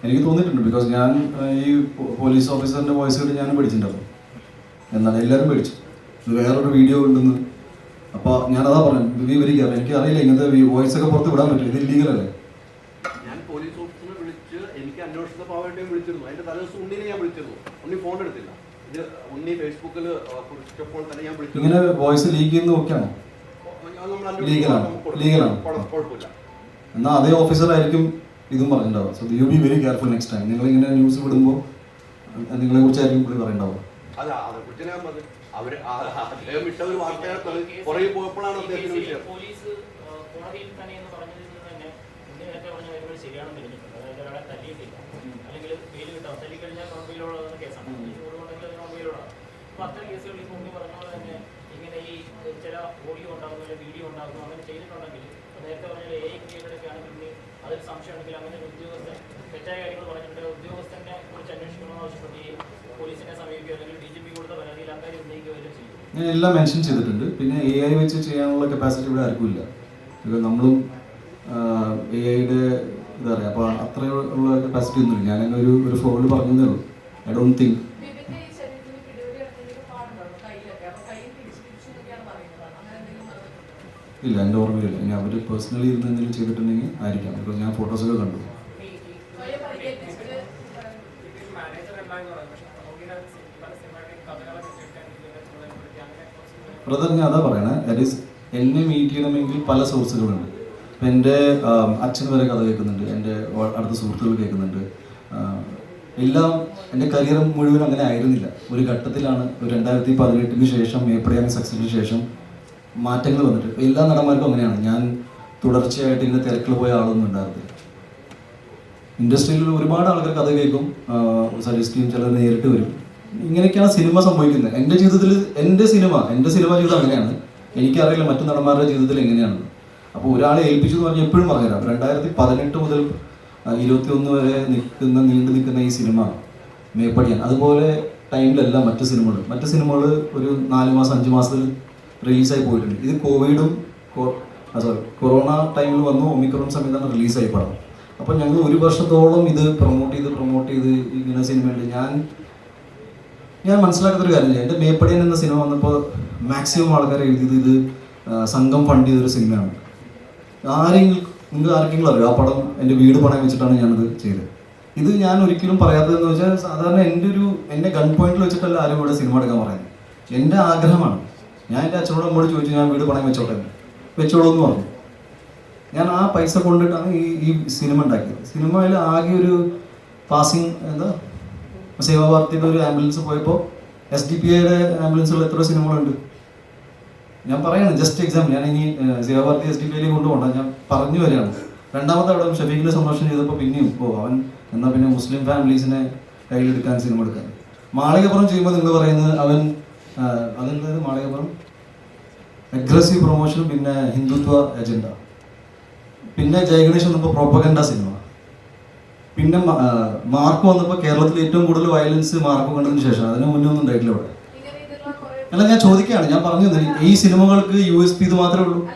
എനിക്ക് തോന്നിയിട്ടുണ്ട്. ബിക്കോസ് ഞാൻ ഈ പോലീസ് ഓഫീസറിൻ്റെ വോയിസ് കേട്ട് ഞാനും പഠിച്ചിട്ടുണ്ടാവും. എന്നാൽ എല്ലാവരും പഠിച്ചു ഇത് വേറൊരു വീഡിയോ ഉണ്ടെന്ന്. അപ്പോൾ ഞാനതാ പറഞ്ഞു, വിവരിക്കാറ് എനിക്ക് അറിയില്ല ഇങ്ങനത്തെ വോയിസ് ഒക്കെ പുറത്ത് വിടാൻ പറ്റില്ല, ഇത് ഇല്ലീഗലല്ലേ. ഞാൻ പോലീസ് ഓഫീസറിനെ വിളിച്ച് എനിക്ക് അന്വേഷണ പാവായിട്ടും വിളിച്ചിരുന്നു. അതിൻ്റെ തലേദിവസം ഉണ്ണിനെ ഞാൻ വിളിച്ചിരുന്നു. ഉണ്ണി ഫോൺ എടുത്തില്ല. ഇത് ഉണ്ണി ഫേസ്ബുക്കിൽ കുറിച്ചപ്പോൾ തന്നെ ഞാൻ വിളിച്ചു. ഇങ്ങനെ വോയിസ് ലീക്ക് ചെയ്യുന്ന നോക്കിയാണോ? ലീഗലാണ്. കുഴപ്പമില്ല. എന്നാൽ അതേ ഓഫീസറായിരിക്കും ഇതും പറഞ്ഞിട്ടുണ്ടാവും. So you be very careful next time. നിങ്ങൾ ഇങ്ങനെ ന്യൂസ് വിടുമ്പോൾ നിങ്ങളെ കുറിച്ചായിരിക്കും പുള്ളി പറയണ്ടാവുക. അതെ, അതേക്കുറിച്ച് ഞാൻ പറഞ്ഞു. അവർ അദ്ദേഹം ഇട്ട ഒരു വാർത്തയാണ് പുറകെ പോയപ്പോഴാണ് അദ്ദേഹത്തിന് വിഷയം. അത്തരം കേസുകൾ ഇപ്പോൾ ഉണ്ണി പറഞ്ഞ പോലെ തന്നെ ഇങ്ങനെ ഈ ചില ഓഡിയോ ഉണ്ടാകുന്നു അല്ലെങ്കിൽ വീഡിയോ ഉണ്ടാകുന്നു അങ്ങനെ ചെയ്തിട്ടുണ്ടെങ്കിൽ നേരത്തെ പറഞ്ഞ AI ക്രിയേറ്റഡൊക്കെ ആണെങ്കിൽ അതിൽ സംശയം ഉണ്ടെങ്കിൽ അങ്ങനെ ഒരു ഉദ്യോഗസ്ഥൻ തെറ്റായ കാര്യങ്ങൾ പറഞ്ഞിട്ടുണ്ട്, ഉദ്യോഗസ്ഥനെ കുറിച്ച് അന്വേഷിക്കണമെന്ന് ആവശ്യപ്പെട്ട് ഈ പോലീസിനെ സമീപിക്കുകയോ അല്ലെങ്കിൽ DGP കൊടുത്ത പരാതിയിൽ അക്കാര്യം ഉന്നയിക്കുകയോ ചെയ്യും. ഞാൻ എല്ലാം മെൻഷൻ ചെയ്തിട്ടുണ്ട്. പിന്നെ AI വെച്ച് ചെയ്യാനുള്ള കപ്പാസിറ്റി ഇവിടെ ആർക്കും ഇല്ല. ബിക്കോസ് നമ്മളും AI-യുടെ എന്താ പറയുക, അപ്പോൾ അത്രയുള്ള കപ്പാസിറ്റി ഒന്നുമില്ല. ഞാനങ്ങനെ ഒരു ഫ്ലോറിൽ പറഞ്ഞതേ ഉള്ളൂ. I don't think. ഇല്ല, എൻ്റെ ഓർമ്മയില്ല. ഇനി അവർ പേഴ്സണലി ഇരുന്ന് എന്തെങ്കിലും ചെയ്തിട്ടുണ്ടെങ്കിൽ ആയിരിക്കാം. ബിക്കോസ് ഞാൻ ഫോട്ടോസൊക്കെ കണ്ടു. ബ്രദർ, ഞാൻ അതാ പറയണേ, ദാറ്റ് ഈസ് എന്നെ മീറ്റ് ചെയ്യണമെങ്കിൽ പല സോഴ്സുകളുണ്ട്. ഇപ്പം എൻ്റെ അച്ഛൻ വരെ കഥ കേൾക്കുന്നുണ്ട്, എൻ്റെ അടുത്ത സുഹൃത്തുക്കൾ കേൾക്കുന്നുണ്ട്. എല്ലാം എൻ്റെ കരിയർ മുഴുവൻ അങ്ങനെ ആയിരുന്നില്ല. ഒരു ഘട്ടത്തിലാണ് 2018 ശേഷം മേപ്പടിയാൻ സക്സസിന് ശേഷം മാറ്റങ്ങൾ വന്നിട്ട്. എല്ലാ നടന്മാർക്കും അങ്ങനെയാണ്. ഞാൻ തുടർച്ചയായിട്ട് ഇങ്ങനെ തിരക്കിൽ പോയ ആളൊന്നും ഉണ്ടായിരുന്നില്ല. ഇൻഡസ്ട്രിയിൽ ഒരുപാട് ആൾക്കാർ കഥ കേൾക്കും, സജസ്റ്റ് ചെയ്യും, ചിലർ നേരിട്ട് വരും. ഇങ്ങനെയൊക്കെയാണ് സിനിമ സംഭവിക്കുന്നത്. എൻ്റെ ജീവിതത്തിൽ എൻ്റെ സിനിമ ജീവിതം അങ്ങനെയാണ്. എനിക്കറിയില്ല മറ്റു നടന്മാരുടെ ജീവിതത്തിൽ എങ്ങനെയാണെന്ന്. അപ്പോൾ ഒരാളെ ഏൽപ്പിച്ചു എന്ന് പറഞ്ഞാൽ എപ്പോഴും പറഞ്ഞുതരാം. 2018 മുതൽ 21 വരെ നീണ്ടു നിൽക്കുന്ന ഈ സിനിമ മേപ്പടിയാൻ, അതുപോലെ ടൈമിലല്ല മറ്റു സിനിമകൾ ഒരു 4 മാസം 5 മാസത്തിൽ റിലീസായി പോയിട്ടുണ്ട്. ഇത് കൊറോണ ടൈമിൽ വന്നു, ഒമിക്രോൺ സമയത്താണ് റിലീസായി പടം. അപ്പോൾ ഞങ്ങൾ 1 വർഷത്തോളം ഇത് പ്രൊമോട്ട് ചെയ്ത് ഇങ്ങനെ സിനിമയുണ്ട്. ഞാൻ മനസ്സിലാക്കാത്തൊരു കാര്യം, എൻ്റെ മേപ്പടിയൻ എന്ന സിനിമ വന്നപ്പോൾ മാക്സിമം ആൾക്കാർ എഴുതിയത് ഇത് സംഘം ഫണ്ട് ചെയ്തൊരു സിനിമയാണ്. നിങ്ങൾക്ക് ആർക്കെങ്കിലും അറിയാം ആ പടം എൻ്റെ വീട് പണയം വെച്ചിട്ടാണ് ഞാനത് ചെയ്തത്. ഇത് ഞാൻ ഒരിക്കലും പറയാത്തതെന്ന് വെച്ചാൽ, സാധാരണ എൻ്റെ ഗൺ പോയിന്റിൽ വെച്ചിട്ടല്ല ആരും ഇവിടെ സിനിമ എടുക്കാൻ പറയുന്നത്. എൻ്റെ ആഗ്രഹമാണ്. ഞാൻ എൻ്റെ അച്ഛനോട് അമ്മോട് ചോദിച്ചു, ഞാൻ വീട് പണയം വെച്ചോളൂ എന്ന് പറഞ്ഞു. ഞാൻ ആ പൈസ കൊണ്ടിട്ടാണ് ഈ സിനിമ ഉണ്ടാക്കിയത്. സിനിമയിൽ ആകെ ഒരു പാസിങ് സേവാഭാരതിയുടെ ഒരു ആംബുലൻസ് പോയപ്പോൾ SDPIയുടെ ആംബുലൻസുകൾ എത്ര സിനിമകളുണ്ട് ഞാൻ പറയാണ്. Just example. ഞാൻ ഇനി സേവാഭാരതി SDPIയിലേക്ക് കൊണ്ടുപോകണ്ട, ഞാൻ പറഞ്ഞു വരികയാണ്. രണ്ടാമത്തെ അവിടെ ഷഫീഖിനെ സംരക്ഷണം ചെയ്തപ്പോൾ പിന്നെയും അവൻ എന്നാൽ പിന്നെ മുസ്ലിം ഫാമിലീസിനെ കയ്യിലെടുക്കാൻ സിനിമ എടുക്കാൻ. മാളികപ്പുറം ചെയ്യുമ്പോൾ നിങ്ങൾ പറയുന്നത് അതെന്തായത് മാളികപ്പുറം അഗ്രസീവ് പ്രൊമോഷൻ, പിന്നെ ഹിന്ദുത്വ അജണ്ട, പിന്നെ ജയഗണേഷ് വന്നപ്പോൾ പ്രൊപ്പഗൻഡ സിനിമ, പിന്നെ മാർക്ക് വന്നപ്പോൾ കേരളത്തിൽ ഏറ്റവും കൂടുതൽ വയലൻസ് മാർക്ക് കണ്ടതിന് ശേഷം. അതിന് മുന്നേ ഒന്നും ഉണ്ടായിട്ടില്ല ഇവിടെ. അല്ല, ഞാൻ ചോദിക്കുകയാണ്, ഞാൻ പറഞ്ഞു ഈ സിനിമകൾക്ക് USP ഇത് മാത്രമേ ഉള്ളൂ.